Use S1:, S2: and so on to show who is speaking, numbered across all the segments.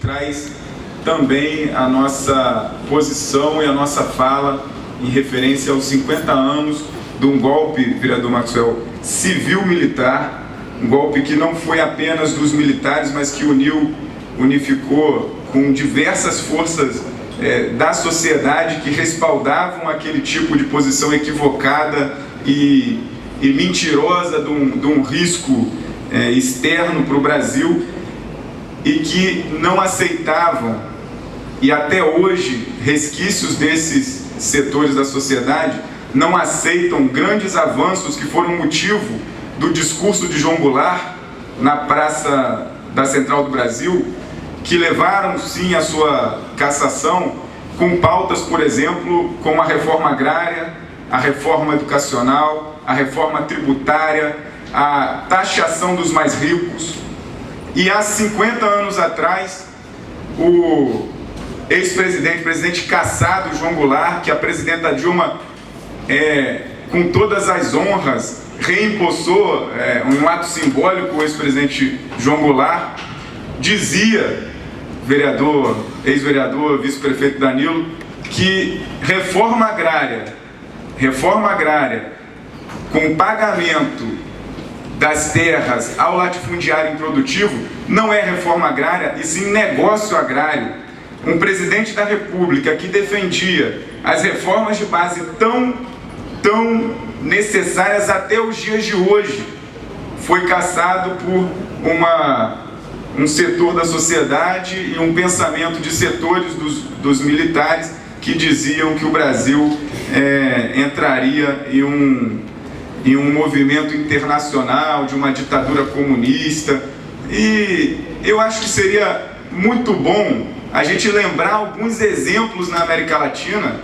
S1: traz também a nossa posição e a nossa fala em referência aos 50 anos de um golpe, vereador Maxwell, civil-militar, um golpe que não foi apenas dos militares, mas que unificou com diversas forças da sociedade que respaldavam aquele tipo de posição equivocada e mentirosa de um risco externo para o Brasil, e que não aceitavam, e até hoje resquícios desses setores da sociedade não aceitam grandes avanços que foram motivo do discurso de João Goulart na Praça da Central do Brasil, que levaram sim a sua cassação, com pautas, por exemplo, como a reforma agrária, a reforma educacional, a reforma tributária, a taxação dos mais ricos. E há 50 anos atrás, o presidente cassado João Goulart, que a presidenta Dilma, com todas as honras, reempossou um ato simbólico, o ex-presidente João Goulart, dizia, ex-vereador, vice-prefeito Danilo, que reforma agrária com pagamento das terras ao latifundiário improdutivo não é reforma agrária, e sim negócio agrário. Um presidente da República que defendia as reformas de base tão necessárias até os dias de hoje foi cassado por um setor da sociedade e um pensamento de setores dos militares que diziam que o Brasil entraria em um movimento internacional de uma ditadura comunista. E eu acho que seria muito bom a gente lembrar alguns exemplos na América Latina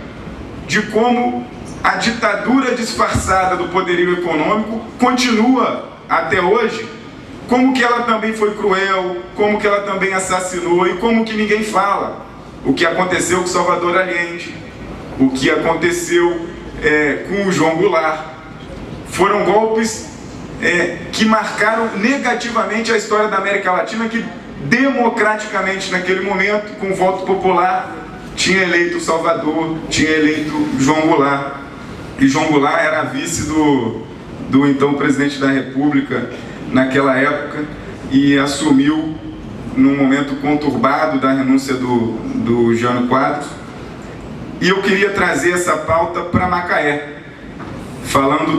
S1: de como a ditadura disfarçada do poderio econômico continua até hoje, como que ela também foi cruel, como que ela também assassinou, e como que ninguém fala. O que aconteceu com Salvador Allende, o que aconteceu com o João Goulart, foram golpes que marcaram negativamente a história da América Latina, que democraticamente naquele momento, com voto popular, tinha eleito Salvador, tinha eleito João Goulart. E João Goulart era vice do então presidente da República naquela época, e assumiu num momento conturbado da renúncia do Jânio Quadros. E eu queria trazer essa pauta para Macaé, falando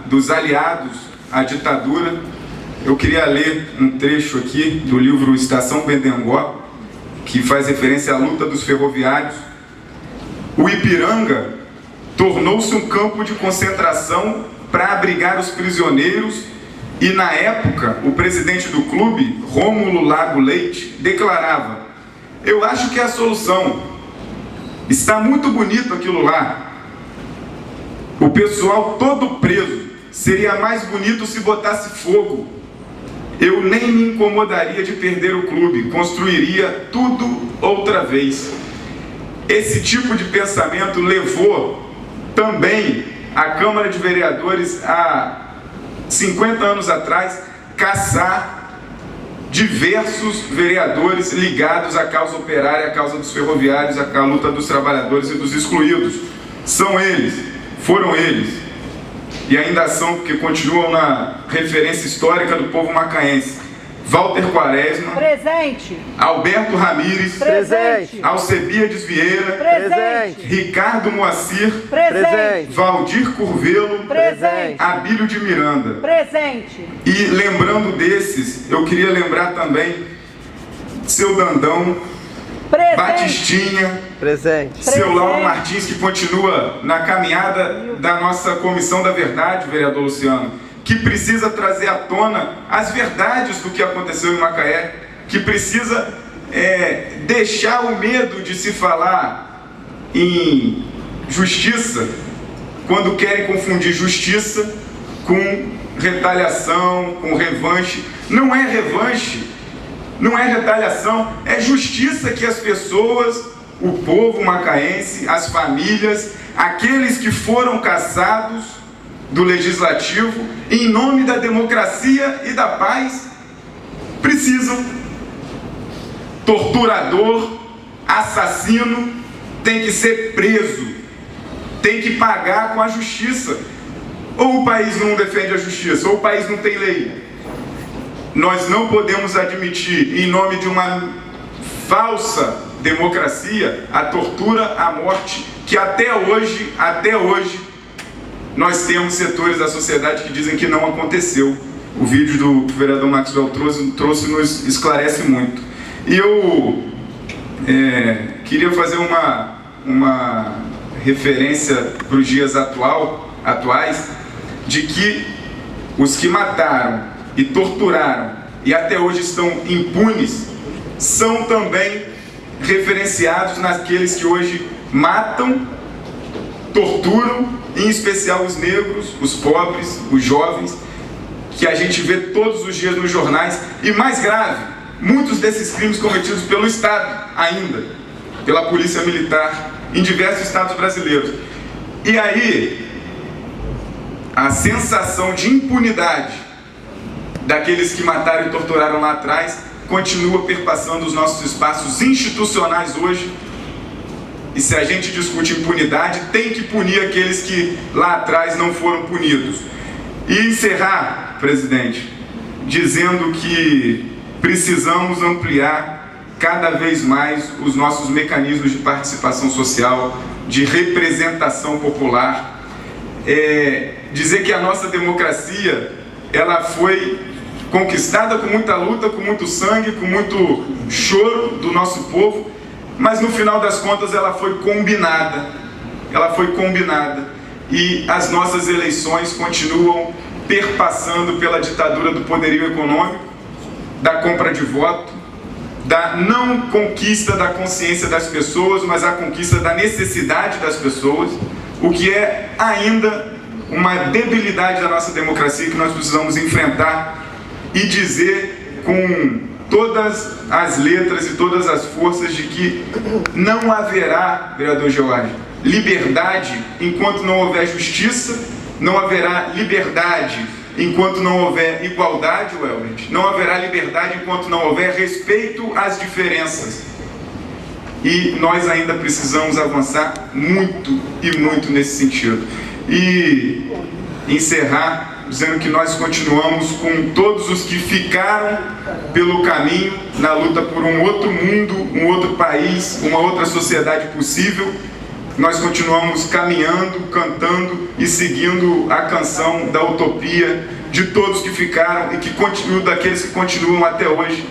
S1: dos aliados à ditadura. Eu queria ler um trecho aqui do livro Estação Bendengó, que faz referência à luta dos ferroviários. O Ipiranga tornou-se um campo de concentração para abrigar os prisioneiros, e na época o presidente do clube, Rômulo Lago Leite, declarava: "Eu acho que é a solução. Está muito bonito aquilo lá. O pessoal todo preso. Seria mais bonito se botasse fogo. Eu nem me incomodaria de perder o clube. Construiria tudo outra vez." Esse tipo de pensamento levou também a Câmara de Vereadores, há 50 anos atrás, caçar diversos vereadores ligados à causa operária, à causa dos ferroviários, à luta dos trabalhadores e dos excluídos. São eles, foram eles, e ainda são, porque continuam na referência histórica do povo macaense: Walter Quaresma, presente. Alberto Ramires, presente. Alcebiades Vieira, presente. Ricardo Moacir, presente. Valdir Curvelo, presente. Abílio de Miranda, presente. E lembrando desses, eu queria lembrar também seu Dandão, presente. Batistinha, presente. Seu Lauro Martins, que continua na caminhada da nossa Comissão da Verdade, vereador Luciano, que precisa trazer à tona as verdades do que aconteceu em Macaé, que precisa deixar o medo de se falar em justiça, quando querem confundir justiça com retaliação, com revanche. Não é revanche, não é retaliação, é justiça que as pessoas, o povo macaense, as famílias, aqueles que foram cassados do Legislativo, em nome da democracia e da paz, precisam. torturador, assassino, tem que ser preso, tem que pagar com a justiça. Ou o país não defende a justiça, ou o país não tem lei. Nós não podemos admitir, em nome de uma falsa democracia, a tortura, a morte, que até hoje, nós temos setores da sociedade que dizem que não aconteceu. O vídeo do vereador Maxwell trouxe nos esclarece muito. E eu queria fazer uma referência para os dias atuais, de que os que mataram e torturaram e até hoje estão impunes são também referenciados naqueles que hoje matam, torturam, em especial os negros, os pobres, os jovens, que a gente vê todos os dias nos jornais. E mais grave, muitos desses crimes cometidos pelo Estado ainda, pela Polícia Militar, em diversos estados brasileiros. E aí, a sensação de impunidade daqueles que mataram e torturaram lá atrás continua perpassando os nossos espaços institucionais hoje. E se a gente discute impunidade, tem que punir aqueles que lá atrás não foram punidos. E encerrar, presidente, dizendo que precisamos ampliar cada vez mais os nossos mecanismos de participação social, de representação popular. Dizer que a nossa democracia, ela foi conquistada com muita luta, com muito sangue, com muito choro do nosso povo, mas no final das contas ela foi combinada. E as nossas eleições continuam perpassando pela ditadura do poderio econômico, da compra de voto, da não conquista da consciência das pessoas, mas a conquista da necessidade das pessoas, o que é ainda uma debilidade da nossa democracia que nós precisamos enfrentar e dizer com todas as letras e todas as forças de que não haverá, vereador George, liberdade enquanto não houver justiça, não haverá liberdade enquanto não houver igualdade, Welbert, não haverá liberdade enquanto não houver respeito às diferenças. E nós ainda precisamos avançar muito e muito nesse sentido. E encerrar dizendo que nós continuamos com todos os que ficaram pelo caminho na luta por um outro mundo, um outro país, uma outra sociedade possível. Nós continuamos caminhando, cantando e seguindo a canção da utopia de todos que ficaram e que continuam, daqueles que continuam até hoje,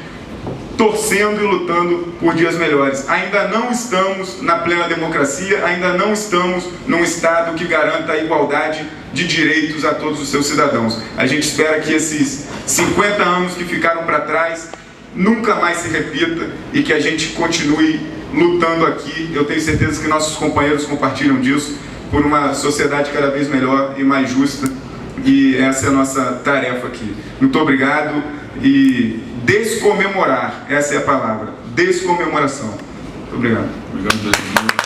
S1: torcendo e lutando por dias melhores. Ainda não estamos na plena democracia, ainda não estamos num Estado que garanta a igualdade de direitos a todos os seus cidadãos. A gente espera que esses 50 anos que ficaram para trás nunca mais se repita e que a gente continue lutando aqui. Eu tenho certeza que nossos companheiros compartilham disso, por uma sociedade cada vez melhor e mais justa. E essa é a nossa tarefa aqui. Muito obrigado e descomemorar, essa é a palavra, descomemoração. Muito obrigado.
S2: Obrigado.